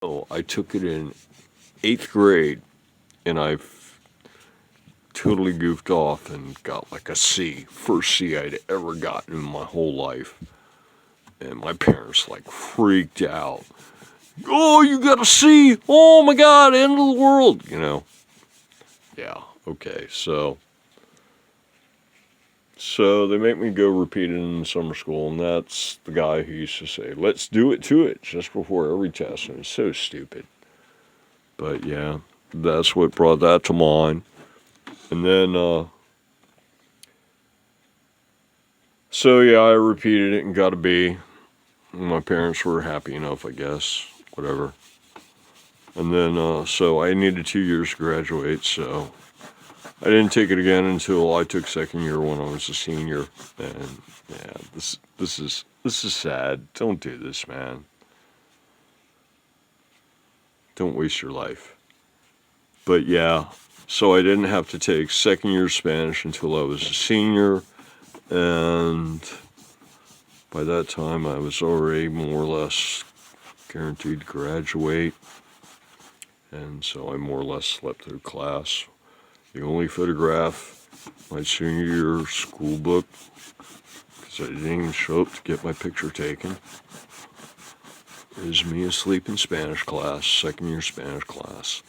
Oh, I took it in 8th grade, and I've totally goofed off and got like a C, first C I'd ever gotten in my whole life. And my parents like freaked out. Oh, you got a C! Oh my God, end of the world! Yeah, okay, so they make me go repeat it in summer school, and that's the guy who used to say, "Let's do it to it," just before every test, and it's so stupid. But yeah, that's what brought that to mind. And then, so yeah, I repeated it and got a B. My parents were happy enough, I guess. Whatever. And then, so I needed 2 years to graduate, so I didn't take it again until I took second year when I was a senior. And yeah, this is sad. Don't do this, man. Don't waste your life. But yeah, so I didn't have to take second year Spanish until I was a senior, and by that time I was already more or less guaranteed to graduate, and so I more or less slept through class. The only photograph my senior year school book, because I didn't even show up to get my picture taken, is me asleep in Spanish class, second year Spanish class.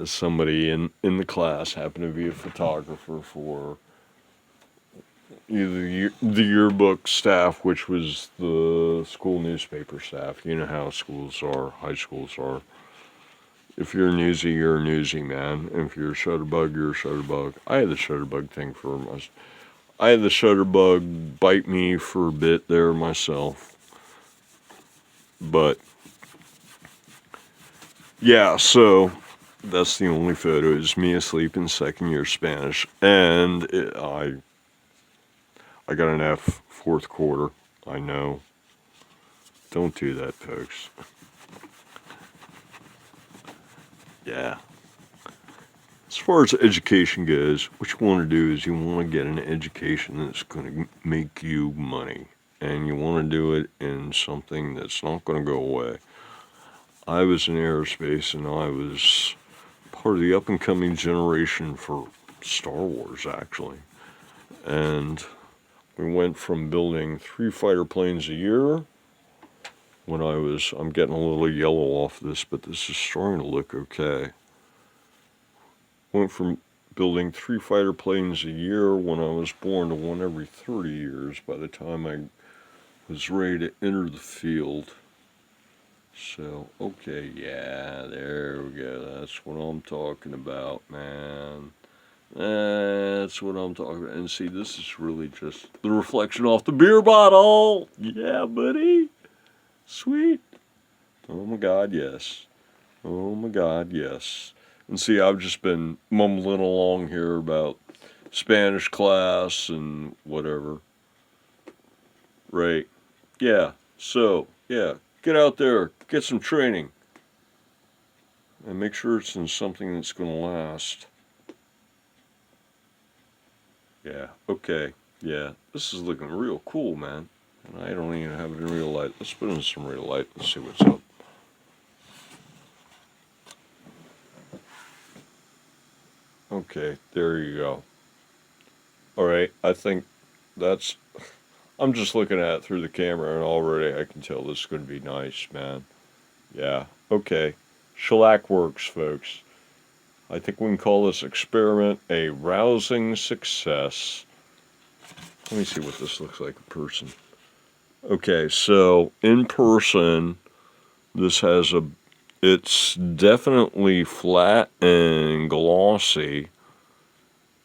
Somebody in the class happened to be a photographer for either the yearbook staff, which was the school newspaper staff. You know how schools are, high schools are. If you're newsy, you're a newsy, man. And if you're a shutterbug, you're a shutterbug. I had the shutterbug thing for myself. I had the shutterbug bite me for a bit there myself. But, yeah, so that's the only photo is me asleep in second year Spanish. And I got an F, fourth quarter. I know. Don't do that, folks. Yeah. As far as education goes, what you want to do is you want to get an education that's going to make you money. And you want to do it in something that's not going to go away. I was in aerospace, and I was part of the up-and-coming generation for Star Wars, actually. And we went from building 3 fighter planes a year when I'm getting a little yellow off this, but this is starting to look okay. Went from building 3 fighter planes a year when I was born to one every 30 years by the time I was ready to enter the field. So, okay, yeah, there we go. That's what I'm talking about, man. That's what I'm talking about. And see, this is really just the reflection off the beer bottle. Yeah, buddy. Sweet. Oh my God, yes. Oh my God, yes. And see, I've just been mumbling along here about Spanish class and whatever. Right. Yeah. So, yeah. Get out there. Get some training. And make sure it's in something that's going to last. Yeah. Okay. Yeah. This is looking real cool, man. And I don't even have it in real light. Let's put in some real light. Let's see what's up. Okay, there you go. All right, I think that's. I'm just looking at it through the camera, and already I can tell this is going to be nice, man. Yeah, okay. Shellac works, folks. I think we can call this experiment a rousing success. Let me see what this looks like in person. Okay, so in person, this has a. It's definitely flat and glossy,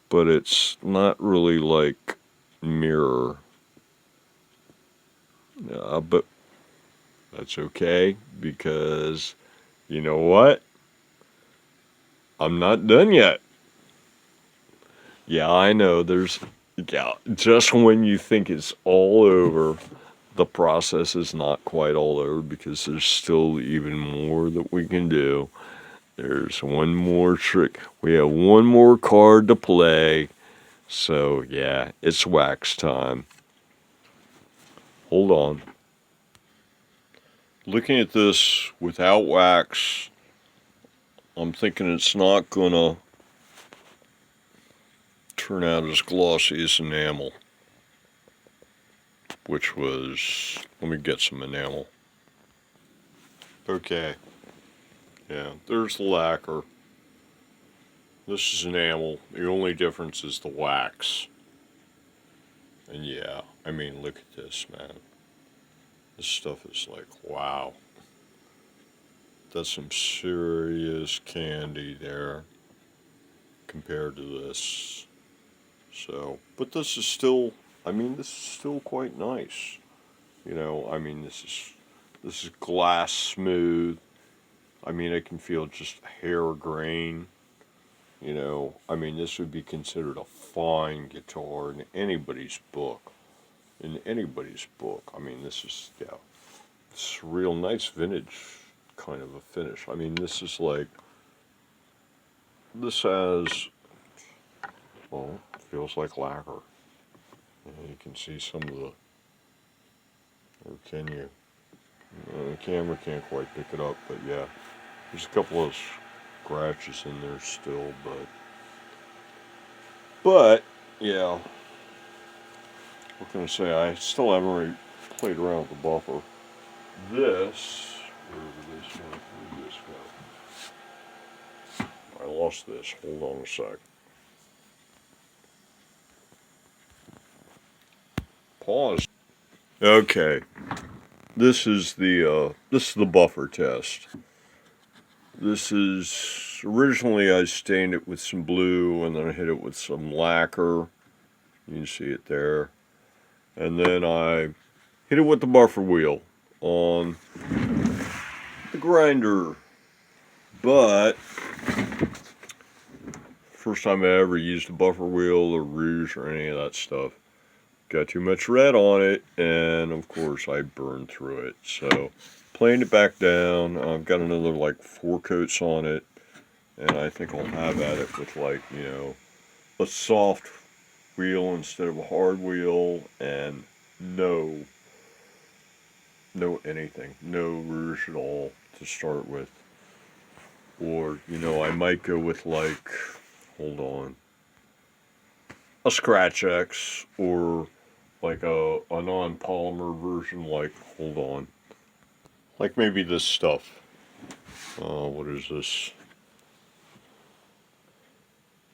but it's not really like mirror. But that's okay, because you know what? I'm not done yet. Yeah, I know. Yeah, just when you think it's all over, the process is not quite all over, because there's still even more that we can do. There's one more trick. We have one more card to play. So, yeah, it's wax time. Hold on. looking at this without wax, I'm thinking it's not gonna turn out as glossy as enamel, which was, let me get some enamel. Okay, yeah, there's the lacquer. This is enamel. The only difference is the wax. And yeah, I mean, look at this, man. This stuff is like, wow. That's some serious candy there compared to this. So, but this is still, I mean, this is still quite nice. You know, I mean, this is glass smooth. I mean, I can feel just hair grain. You know, I mean, this would be considered a fine guitar in anybody's book. In anybody's book. I mean, this is, yeah, it's real nice vintage kind of a finish. I mean, this is like, this has, well, it feels like lacquer. And you can see some of the, or can you? The camera can't quite pick it up, but yeah, there's a couple of scratches in there still, but yeah, what can I say? I still haven't really played around with the buffer. This, where did this go? I lost this. Hold on a sec. Pause. Okay, this is the buffer test. This is, originally I stained it with some blue and then I hit it with some lacquer. You can see it there. And then I hit it with the buffer wheel on the grinder. But first time I ever used a buffer wheel or rouge or any of that stuff. Got too much red on it, and of course I burned through it. So planed it back down. I've got another like 4 coats on it, and I think I'll have at it with like, you know, a soft wheel instead of a hard wheel, and no anything, no rouge at all to start with. Or, you know, I might go with like, hold on, a Scratch X, or like a non-polymer version, like, hold on, like maybe this stuff. What is this?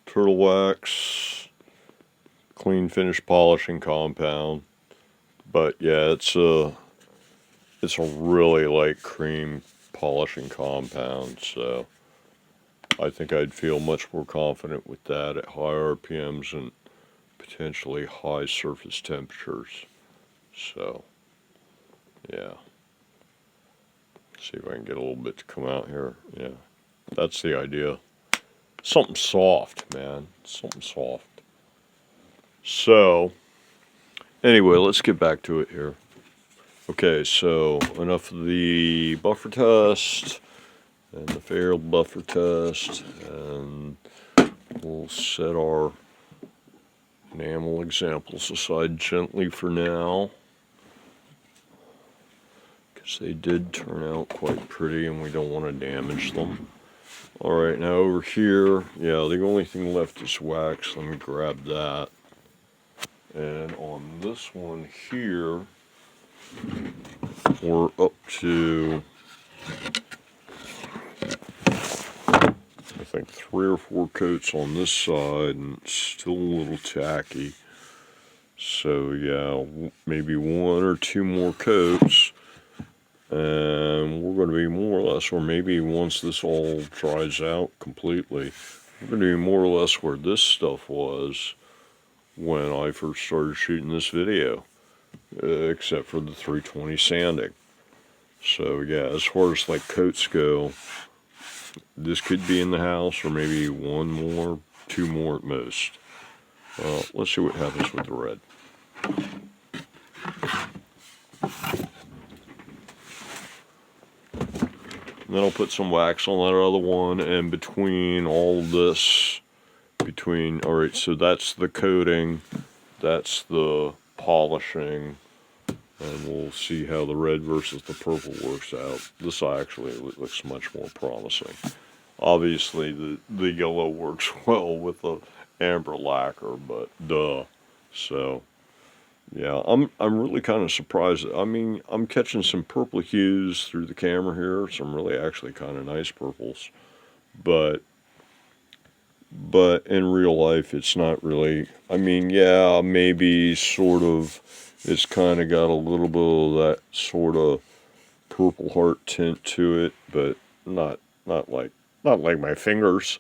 Turtle Wax Clean Finish Polishing Compound. But yeah, it's a really light cream polishing compound, so I think I'd feel much more confident with that at high RPMs and potentially high surface temperatures. So yeah, see if I can get a little bit to come out here. Yeah, that's the idea. Something soft, man, something soft. So anyway, let's get back to it here. Okay, so enough of the buffer test and the failed buffer test, and we'll set our enamel examples aside gently for now, because they did turn out quite pretty and we don't want to damage them. Alright, now over here, yeah, the only thing left is wax. Let me grab that. And on this one here, we're up to, I think, 3 or 4 coats on this side, and it's still a little tacky. So yeah, maybe 1 or 2 more coats, and we're going to be more or less, or maybe once this all dries out completely, we're going to be more or less where this stuff was when I first started shooting this video, except for the 320 sanding. So yeah, as far as like coats go, this could be in the house, or maybe 1 more, 2 more at most. Let's see what happens with the red. And then I'll put some wax on that other one, and between all this, alright, so that's the coating, that's the polishing, and we'll see how the red versus the purple works out. This actually looks much more promising. Obviously, the yellow works well with the amber lacquer, but duh. So yeah, I'm really kind of surprised. I mean, I'm catching some purple hues through the camera here, some really actually kind of nice purples, but in real life, it's not really. I mean, yeah, maybe sort of. It's kind of got a little bit of that sort of purple heart tint to it, but not not like not like my fingers,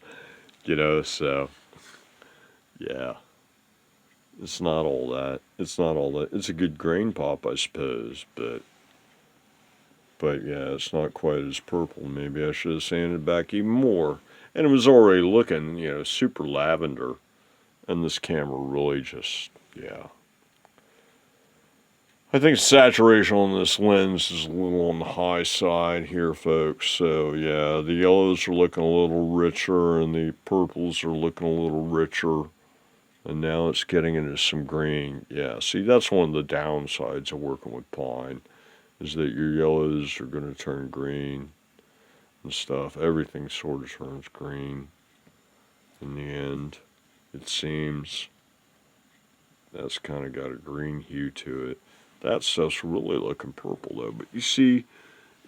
you know. So yeah, it's not all that. It's not all that. It's a good grain pop, I suppose, but yeah, it's not quite as purple. Maybe I should have sanded back even more. And it was already looking, super lavender. And this camera really just, yeah. I think saturation on this lens is a little on the high side here, folks. So yeah, the yellows are looking a little richer and the purples are looking a little richer. And now it's getting into some green. Yeah, see, that's one of the downsides of working with pine, is that your yellows are going to turn green and stuff. Everything sort of turns green in the end, it seems. That's kind of got a green hue to it. That stuff's really looking purple though. But you see,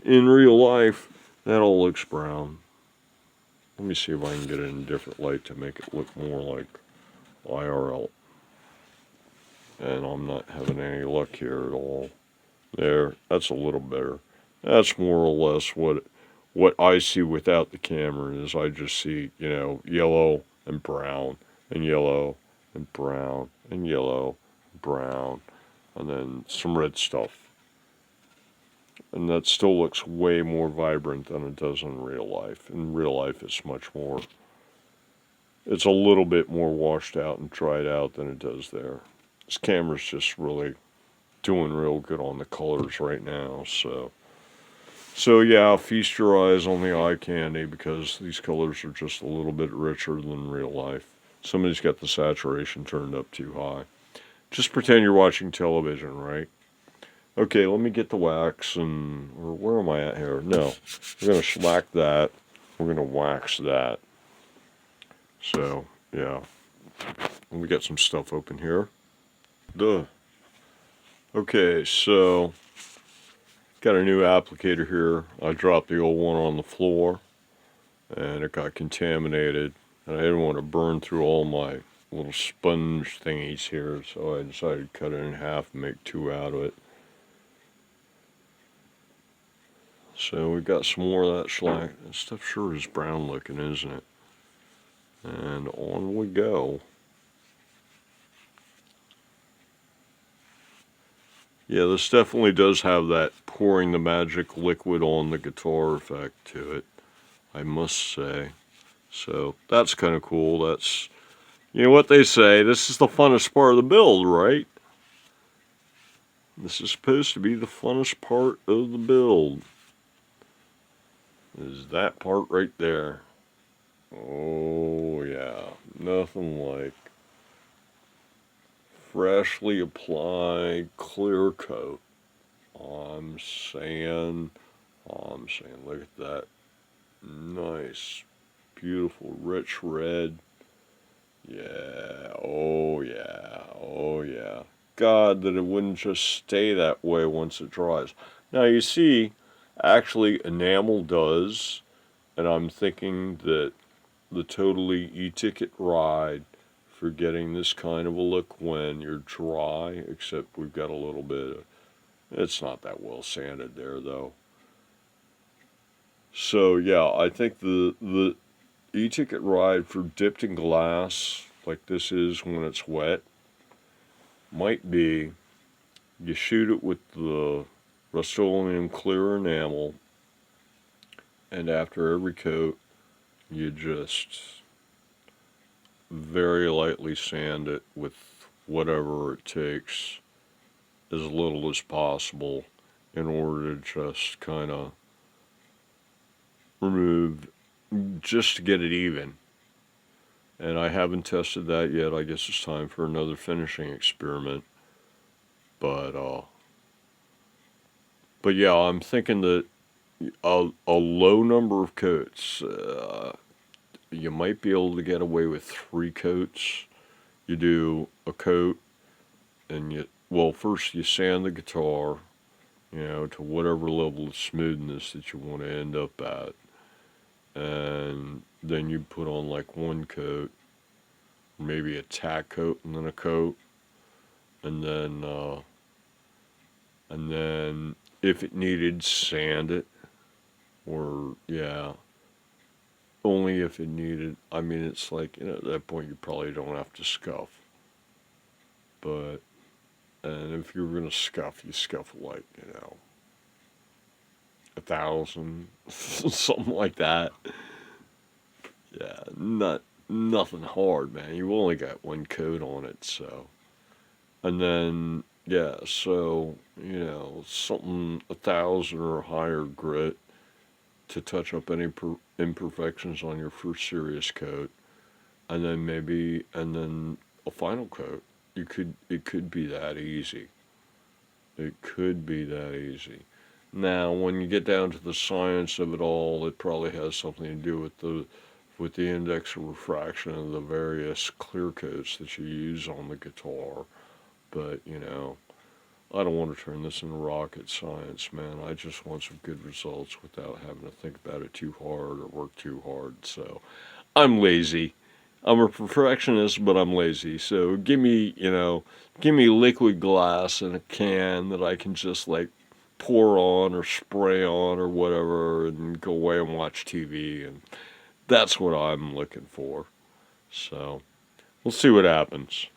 in real life, that all looks brown. Let me see if I can get it in a different light to make it look more like IRL. And I'm not having any luck here at all. There, that's a little better. That's more or less what I see without the camera. Is I just see, yellow and brown and yellow and brown and yellow, brown, and then some red stuff. And that still looks way more vibrant than it does in real life. In real life, it's a little bit more washed out and dried out than it does there. This camera's just really doing real good on the colors right now, so yeah, feast your eyes on the eye candy, because these colors are just a little bit richer than real life. Somebody's got the saturation turned up too high. Just pretend you're watching television, right? Okay, let me get the wax, or where am I at here? No, we're going to shellac that. We're going to wax that. So, yeah. And we got some stuff open here. Duh. Okay, so got a new applicator here. I dropped the old one on the floor and it got contaminated, and I didn't want to burn through all my little sponge thingies here, so I decided to cut it in half and make two out of it. So we got some more of that shellac. That stuff sure is brown looking, isn't it? And on we go. Yeah, this definitely does have that pouring the magic liquid on the guitar effect to it, I must say. So that's kind of cool. That's, what they say, this is the funnest part of the build, right? This is supposed to be the funnest part of the build. Is that part right there. Oh yeah, nothing like freshly applied clear coat. I'm saying, look at that nice, beautiful, rich red. Yeah, oh yeah, oh yeah. God, that it wouldn't just stay that way once it dries. Now you see, actually enamel does, and I'm thinking that the totally e-ticket ride for getting this kind of a look when you're dry, except we've got a little bit of, it's not that well sanded there though. So yeah, I think the e-ticket ride for dipped in glass, like this is when it's wet, might be you shoot it with the Rust-Oleum clear enamel, and after every coat you just very lightly sand it with whatever it takes, as little as possible, in order to just kind of remove, just to get it even. And I haven't tested that yet. I guess it's time for another finishing experiment. But But yeah, I'm thinking that a low number of coats. You might be able to get away with 3 coats. You do a coat, and first you sand the guitar, to whatever level of smoothness that you want to end up at, and then you put on like 1 coat, maybe a tack coat, and then a coat, and then if it needed, sand it, or yeah, only if it needed. I mean, it's like, at that point you probably don't have to scuff, but and if you're gonna scuff, you scuff like 1,000, something like that. Yeah, nothing hard, man. You only got 1 coat on it, so. And then yeah, so something 1,000 or higher grit to touch up any imperfections on your first serious coat, and then a final coat. It could be that easy. It could be that easy. Now, when you get down to the science of it all, it probably has something to do with the index of refraction of the various clear coats that you use on the guitar. But I don't want to turn this into rocket science, man. I just want some good results without having to think about it too hard or work too hard. So I'm lazy. I'm a perfectionist, but I'm lazy. So give me liquid glass in a can that I can just like pour on or spray on or whatever and go away and watch TV. And that's what I'm looking for. So we'll see what happens.